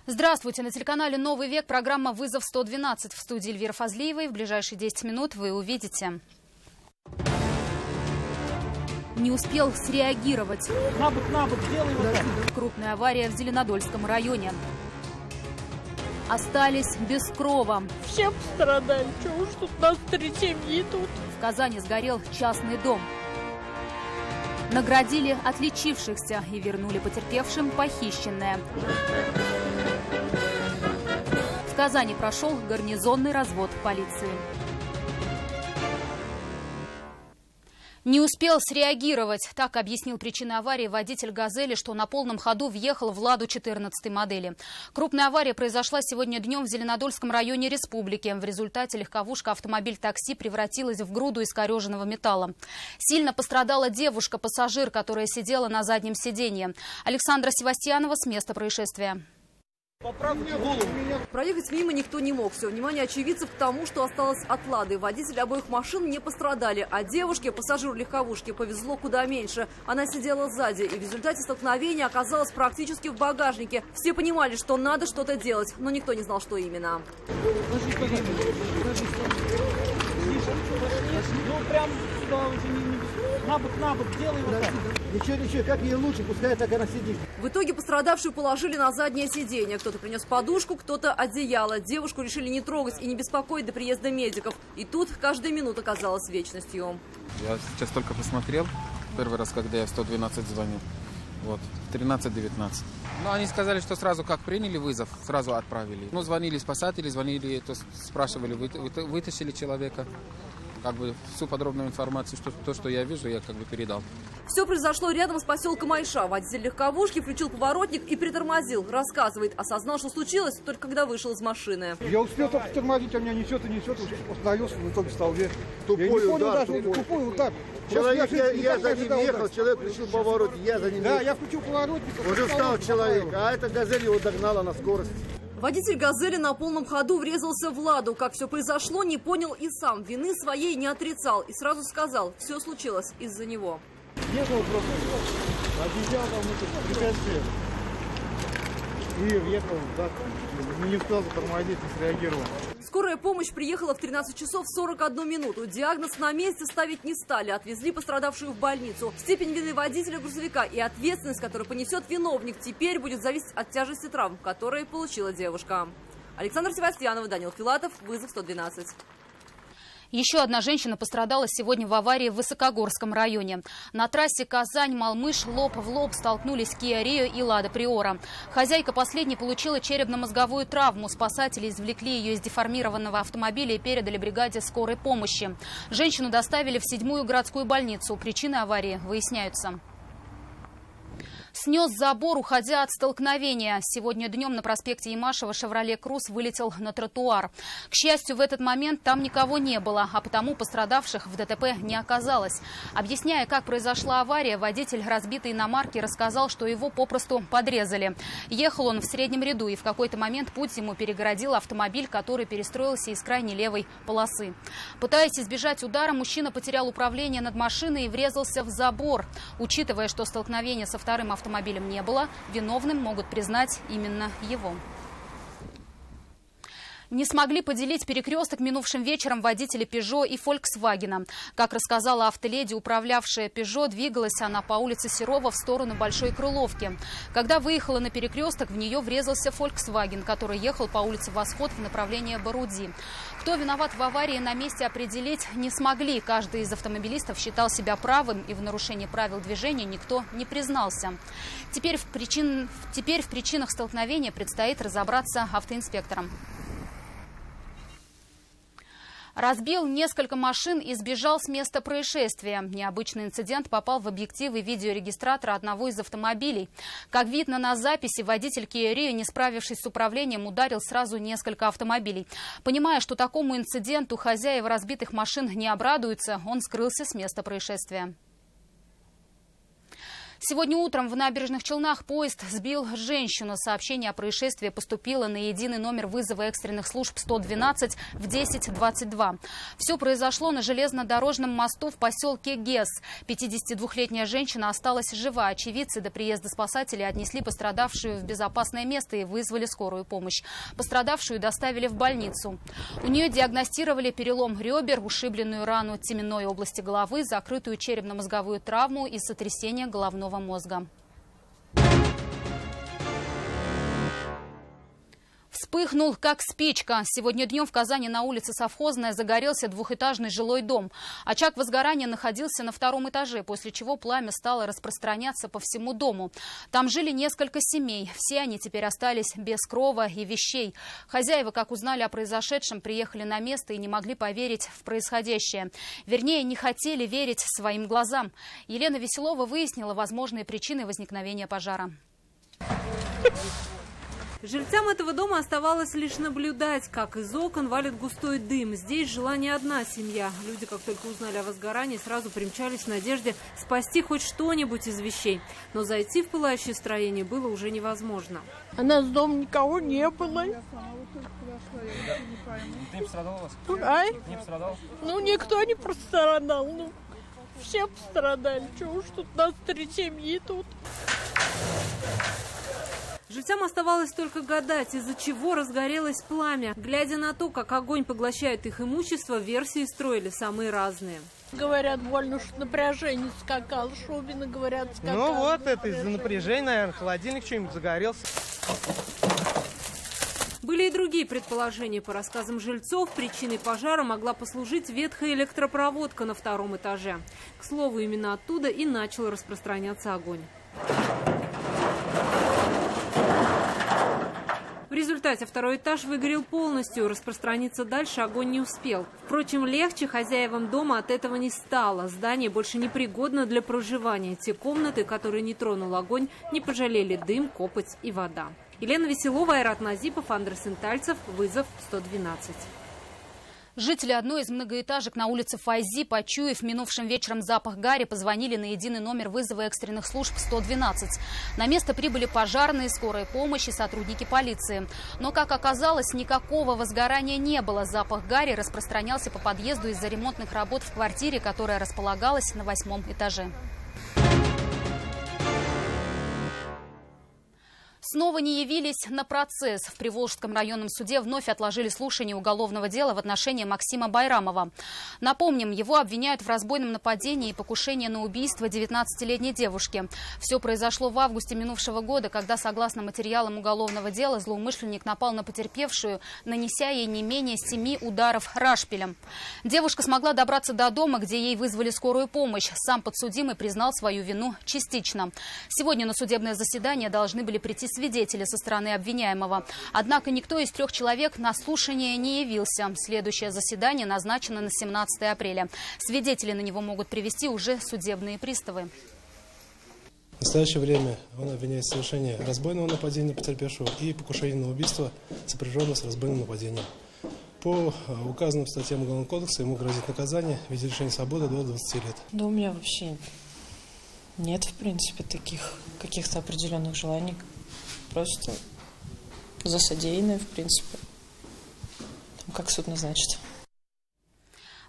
Здравствуйте! На телеканале «Новый век» программа «Вызов 112». В студии Эльвира Фазлиевой. В ближайшие 10 минут вы увидите. Не успел среагировать. На бок, делай вот так. Крупная авария в Зеленодольском районе. Остались без крова. Все пострадали. Чего уж тут нас 3 семьи тут. В Казани сгорел частный дом. Наградили отличившихся и вернули потерпевшим похищенное. В Казани прошел гарнизонный развод полиции. Не успел среагировать. Так объяснил причины аварии водитель «Газели», что на полном ходу въехал в «Ладу» 14-й модели. Крупная авария произошла сегодня днем в Зеленодольском районе республики. В результате легковушка автомобиль-такси превратилась в груду искореженного металла. Сильно пострадала девушка-пассажир, которая сидела на заднем сиденье. Александра Севастьянова с места происшествия. Проехать мимо никто не мог. Все внимание очевидцев к тому, что осталось от «Лады». Водители обоих машин не пострадали, а девушке, пассажиру легковушки, повезло куда меньше. Она сидела сзади и в результате столкновения оказалась практически в багажнике. Все понимали, что надо что-то делать, но никто не знал, что именно. Ну прям сюда уже не на бок, делай вот так. Ничего, как ей лучше, пускай так она сидит. В итоге пострадавшую положили на заднее сиденье. Кто-то принес подушку, кто-то одеяло. Девушку решили не трогать и не беспокоить до приезда медиков. И тут каждая минута казалась вечностью. Я сейчас только посмотрел, первый раз, когда я в 112 звонил. Вот, 13:19. Ну, они сказали, что сразу как приняли вызов, сразу отправили. Ну, звонили спасатели, спрашивали, вытащили человека. Как бы всю подробную информацию, что я вижу, я как бы передал. Все произошло рядом с поселком Айша. Водитель легковушки включил поворотник и притормозил. Рассказывает, осознал, что случилось, только когда вышел из машины. Я успел только тормозить, а меня несет, остановился в итоге в столбе. Тупой удар. Тупой удар. Человек, я за ним ехал, человек включил поворотник, я за ним ехал. Да, я включил поворотник. Уже встал человек, а эта «Газель» его догнала на скорость. Водитель «Газели» на полном ходу врезался в «Ладу». Как все произошло, не понял и сам. Вины своей не отрицал и сразу сказал, все случилось из-за него. Ехал просто, объезжал там это препятствие и въехал, да, не успел затормозить, не среагировал. Скорая помощь приехала в 13 часов 41 минуту. Диагноз на месте ставить не стали. Отвезли пострадавшую в больницу. Степень вины водителя грузовика и ответственность, которую понесет виновник, теперь будет зависеть от тяжести травм, которые получила девушка. Александра Севастьянова, Данил Филатов, «Вызов 112». Еще одна женщина пострадала сегодня в аварии в Высокогорском районе. На трассе Казань-Малмыш лоб в лоб столкнулись Kia Rio и Lada Priora. Хозяйка последней получила черепно-мозговую травму. Спасатели извлекли ее из деформированного автомобиля и передали бригаде скорой помощи. Женщину доставили в 7-ю городскую больницу. Причины аварии выясняются. Снес забор, уходя от столкновения. Сегодня днем на проспекте Ямашева «Шевроле Круз» вылетел на тротуар. К счастью, в этот момент там никого не было, а потому пострадавших в ДТП не оказалось. Объясняя, как произошла авария, водитель разбитой иномарки рассказал, что его попросту подрезали. Ехал он в среднем ряду, и в какой-то момент путь ему перегородил автомобиль, который перестроился из крайней левой полосы. Пытаясь избежать удара, мужчина потерял управление над машиной и врезался в забор. Учитывая, что столкновение со вторым автомобилем не было, виновным могут признать именно его. Не смогли поделить перекресток минувшим вечером водители «Пежо» и «Фольксвагена». Как рассказала автоледи, управлявшая «Пежо», двигалась она по улице Серова в сторону Большой Крыловки. Когда выехала на перекресток, в нее врезался «Фольксваген», который ехал по улице Восход в направлении Боруди. Кто виноват в аварии, на месте определить не смогли. Каждый из автомобилистов считал себя правым, и в нарушении правил движения никто не признался. Теперь в причинах столкновения предстоит разобраться автоинспекторам. Разбил несколько машин и сбежал с места происшествия. Необычный инцидент попал в объективы видеорегистратора одного из автомобилей. Как видно на записи, водитель Kia Rio, не справившись с управлением, ударил сразу несколько автомобилей. Понимая, что такому инциденту хозяева разбитых машин не обрадуются, он скрылся с места происшествия. Сегодня утром в Набережных Челнах поезд сбил женщину. Сообщение о происшествии поступило на единый номер вызова экстренных служб 112 в 10:22. Все произошло на железнодорожном мосту в поселке Гес. 52-летняя женщина осталась жива. Очевидцы до приезда спасателей отнесли пострадавшую в безопасное место и вызвали скорую помощь. Пострадавшую доставили в больницу. У нее диагностировали перелом ребер, ушибленную рану теменной области головы, закрытую черепно-мозговую травму и сотрясение головного мозга. Вспыхнул, как спичка. Сегодня днем в Казани на улице Совхозная загорелся двухэтажный жилой дом. Очаг возгорания находился на 2-м этаже, после чего пламя стало распространяться по всему дому. Там жили несколько семей. Все они теперь остались без крова и вещей. Хозяева, как узнали о произошедшем, приехали на место и не могли поверить в происходящее. Вернее, не хотели верить своим глазам. Елена Веселова выяснила возможные причины возникновения пожара. Жильцам этого дома оставалось лишь наблюдать, как из окон валит густой дым. Здесь жила не одна семья. Люди, как только узнали о возгорании, сразу примчались в надежде спасти хоть что-нибудь из вещей. Но зайти в пылающее строение было уже невозможно. У нас дома никого не было. Ты не пострадал у вас? Ай? Не пострадал? Ну, никто не пострадал. Ну, все пострадали. Чего уж тут нас 3 семьи тут. Жильцам оставалось только гадать, из-за чего разгорелось пламя. Глядя на то, как огонь поглощает их имущество, версии строили самые разные. Говорят, больно, что напряжение скакало. Шубина, говорят, скакало. Ну вот, это из-за напряжения, наверное, холодильник что-нибудь загорелся. Были и другие предположения. По рассказам жильцов, причиной пожара могла послужить ветхая электропроводка на 2-м этаже. К слову, именно оттуда и начал распространяться огонь. В результате 2-й этаж выгорел полностью. Распространиться дальше огонь не успел. Впрочем, легче хозяевам дома от этого не стало. Здание больше не пригодно для проживания. Те комнаты, которые не тронул огонь, не пожалели дым, копоть и вода. Елена Веселова, Айрат Назипов, Андрей Сентальцев. Вызов 112. Жители одной из многоэтажек на улице Файзи, почуяв минувшим вечером запах гари, позвонили на единый номер вызова экстренных служб 112. На место прибыли пожарные, скорая помощь и сотрудники полиции. Но, как оказалось, никакого возгорания не было. Запах гари распространялся по подъезду из-за ремонтных работ в квартире, которая располагалась на 8-м этаже. Снова не явились на процесс. В Приволжском районном суде вновь отложили слушание уголовного дела в отношении Максима Байрамова. Напомним, его обвиняют в разбойном нападении и покушении на убийство 19-летней девушки. Все произошло в августе минувшего года, когда, согласно материалам уголовного дела, злоумышленник напал на потерпевшую, нанеся ей не менее 7 ударов рашпилем. Девушка смогла добраться до дома, где ей вызвали скорую помощь. Сам подсудимый признал свою вину частично. Сегодня на судебное заседание должны были прийти свидетели со стороны обвиняемого. Однако никто из 3 человек на слушание не явился. Следующее заседание назначено на 17 апреля. Свидетели на него могут привести уже судебные приставы. В настоящее время он обвиняется в совершении разбойного нападения на потерпевшего и покушения на убийство, сопряженное с разбойным нападением. По указанным статьям Уголовного кодекса ему грозит наказание в виде лишения свободы до 20 лет. Да у меня вообще нет, в принципе, таких каких-то определенных желаний. Просто за содеянное, в принципе, там, как суд назначит.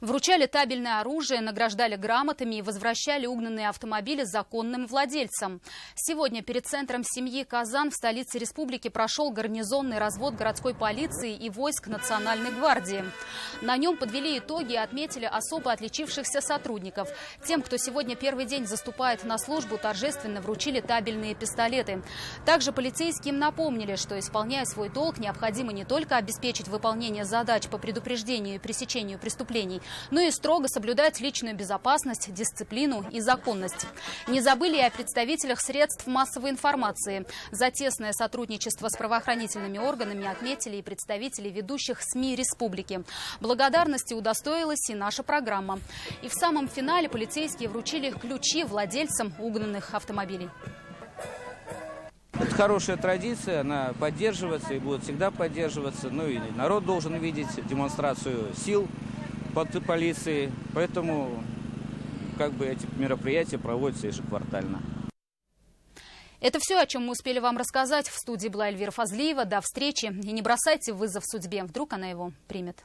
Вручали табельное оружие, награждали грамотами и возвращали угнанные автомобили законным владельцам. Сегодня перед центром семьи Казан в столице республики прошел гарнизонный развод городской полиции и войск Национальной гвардии. На нем подвели итоги и отметили особо отличившихся сотрудников. Тем, кто сегодня первый день заступает на службу, торжественно вручили табельные пистолеты. Также полицейским напомнили, что, исполняя свой долг, необходимо не только обеспечить выполнение задач по предупреждению и пресечению преступлений, но и строго соблюдать личную безопасность, дисциплину и законность. Не забыли и о представителях средств массовой информации. За тесное сотрудничество с правоохранительными органами отметили и представители ведущих СМИ республики. Благодарности удостоилась и наша программа. И в самом финале полицейские вручили ключи владельцам угнанных автомобилей. Это хорошая традиция, она поддерживается и будет всегда поддерживаться. Ну и народ должен видеть демонстрацию сил под полицией, поэтому как бы эти мероприятия проводятся ежеквартально. Это все, о чем мы успели вам рассказать. В студии была Эльвира Фазлиева. До встречи. И не бросайте вызов судьбе. Вдруг она его примет.